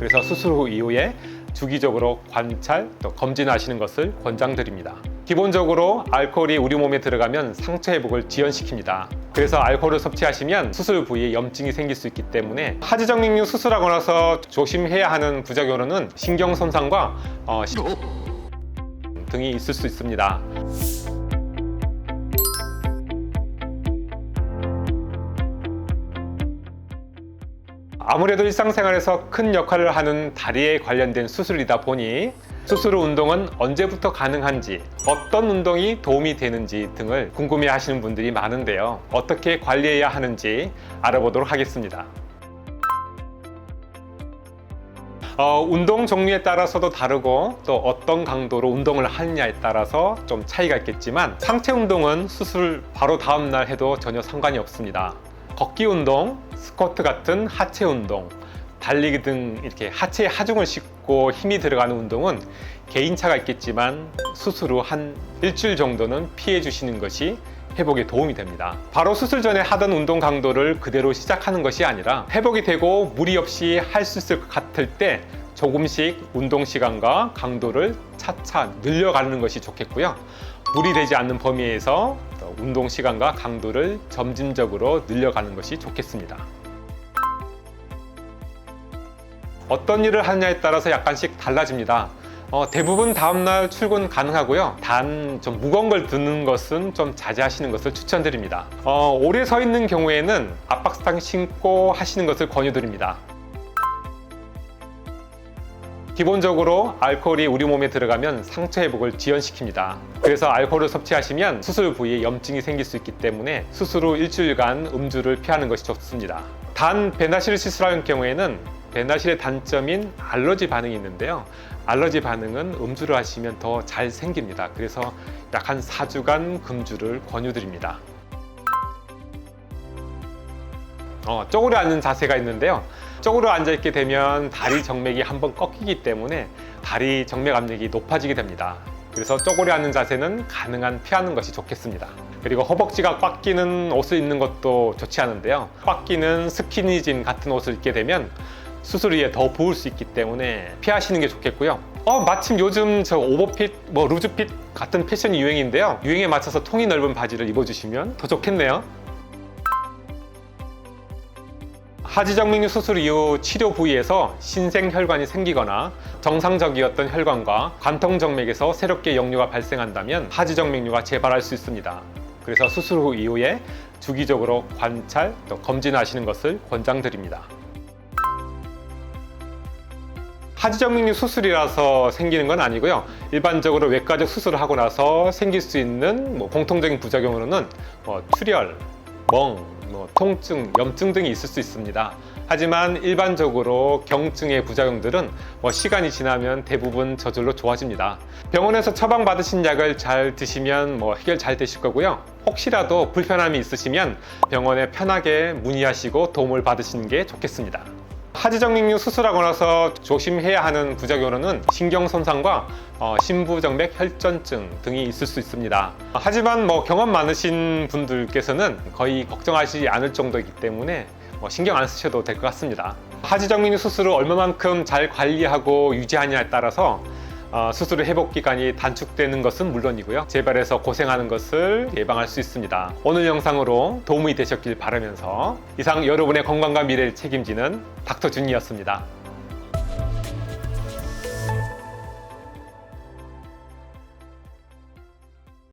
그래서 수술 후 이후에 주기적으로 관찰 또 검진하시는 것을 권장드립니다. 기본적으로 알코올이 우리 몸에 들어가면 상처 회복을 지연시킵니다. 그래서 알코올을 섭취하시면 수술 부위에 염증이 생길 수 있기 때문에 하지정맥류 수술하고 나서 조심해야 하는 부작용으로는 신경 손상과 등이 있을 수 있습니다. 아무래도 일상생활에서 큰 역할을 하는 다리에 관련된 수술이다 보니 수술 후 운동은 언제부터 가능한지, 어떤 운동이 도움이 되는지 등을 궁금해 하시는 분들이 많은데요. 어떻게 관리해야 하는지 알아보도록 하겠습니다. 운동 종류에 따라서도 다르고 또 어떤 강도로 운동을 하느냐에 따라서 좀 차이가 있겠지만 상체 운동은 수술 바로 다음날 해도 전혀 상관이 없습니다. 걷기 운동, 스쿼트 같은 하체 운동, 달리기 등 이렇게 하체에 하중을 싣고 힘이 들어가는 운동은 개인차가 있겠지만 수술 후 한 일주일 정도는 피해 주시는 것이 회복에 도움이 됩니다. 바로 수술 전에 하던 운동 강도를 그대로 시작하는 것이 아니라 회복이 되고 무리 없이 할 수 있을 것 같을 때 조금씩 운동 시간과 강도를 차차 늘려가는 것이 좋겠고요. 무리되지 않는 범위에서 운동 시간과 강도를 점진적으로 늘려가는 것이 좋겠습니다. 어떤 일을 하느냐에 따라서 약간씩 달라집니다. 대부분 다음날 출근 가능하고요. 단 좀 무거운 걸 드는 것은 좀 자제하시는 것을 추천드립니다. 오래 서 있는 경우에는 압박스탕 신고 하시는 것을 권유드립니다. 기본적으로 알코올이 우리 몸에 들어가면 상처 회복을 지연시킵니다. 그래서 알코올을 섭취하시면 수술 부위에 염증이 생길 수 있기 때문에 수술 후 일주일간 음주를 피하는 것이 좋습니다. 단 배나시를 시술하는 경우에는 배나실의 단점인 알러지 반응이 있는데요. 알러지 반응은 음주를 하시면 더 잘 생깁니다. 그래서 약 한 4주간 금주를 권유드립니다. 쪼그려 앉는 자세가 있는데요. 쪼그려 앉아있게 되면 다리 정맥이 한번 꺾이기 때문에 다리 정맥 압력이 높아지게 됩니다. 그래서 쪼그려 앉는 자세는 가능한 피하는 것이 좋겠습니다. 그리고 허벅지가 꽉 끼는 옷을 입는 것도 좋지 않은데요. 꽉 끼는 스키니진 같은 옷을 입게 되면 수술 후에 더 부을 수 있기 때문에 피하시는 게 좋겠고요. 마침 요즘 저 오버핏, 루즈핏 같은 패션이 유행인데요. 유행에 맞춰서 통이 넓은 바지를 입어주시면 더 좋겠네요. 하지정맥류 수술 이후 치료 부위에서 신생혈관이 생기거나 정상적이었던 혈관과 관통정맥에서 새롭게 역류가 발생한다면 하지정맥류가 재발할 수 있습니다. 그래서 수술 후 이후에 주기적으로 관찰, 또 검진하시는 것을 권장드립니다. 하지정맥류 수술이라서 생기는 건 아니고요. 일반적으로 외과적 수술을 하고 나서 생길 수 있는 공통적인 부작용으로는 출혈, 멍, 통증, 염증 등이 있을 수 있습니다. 하지만 일반적으로 경증의 부작용들은 시간이 지나면 대부분 저절로 좋아집니다. 병원에서 처방받으신 약을 잘 드시면 해결 잘 되실 거고요. 혹시라도 불편함이 있으시면 병원에 편하게 문의하시고 도움을 받으시는 게 좋겠습니다. 하지정맥류 수술하고 나서 조심해야 하는 부작용으로는 신경 손상과 심부정맥 혈전증 등이 있을 수 있습니다. 하지만 경험 많으신 분들께서는 거의 걱정하시지 않을 정도이기 때문에 신경 안 쓰셔도 될 것 같습니다. 하지정맥류 수술을 얼마만큼 잘 관리하고 유지하냐에 따라서 수술의 회복 기간이 단축되는 것은 물론이고요. 재발해서 고생하는 것을 예방할 수 있습니다. 오늘 영상으로 도움이 되셨길 바라면서 이상 여러분의 건강과 미래를 책임지는 닥터 준이었습니다.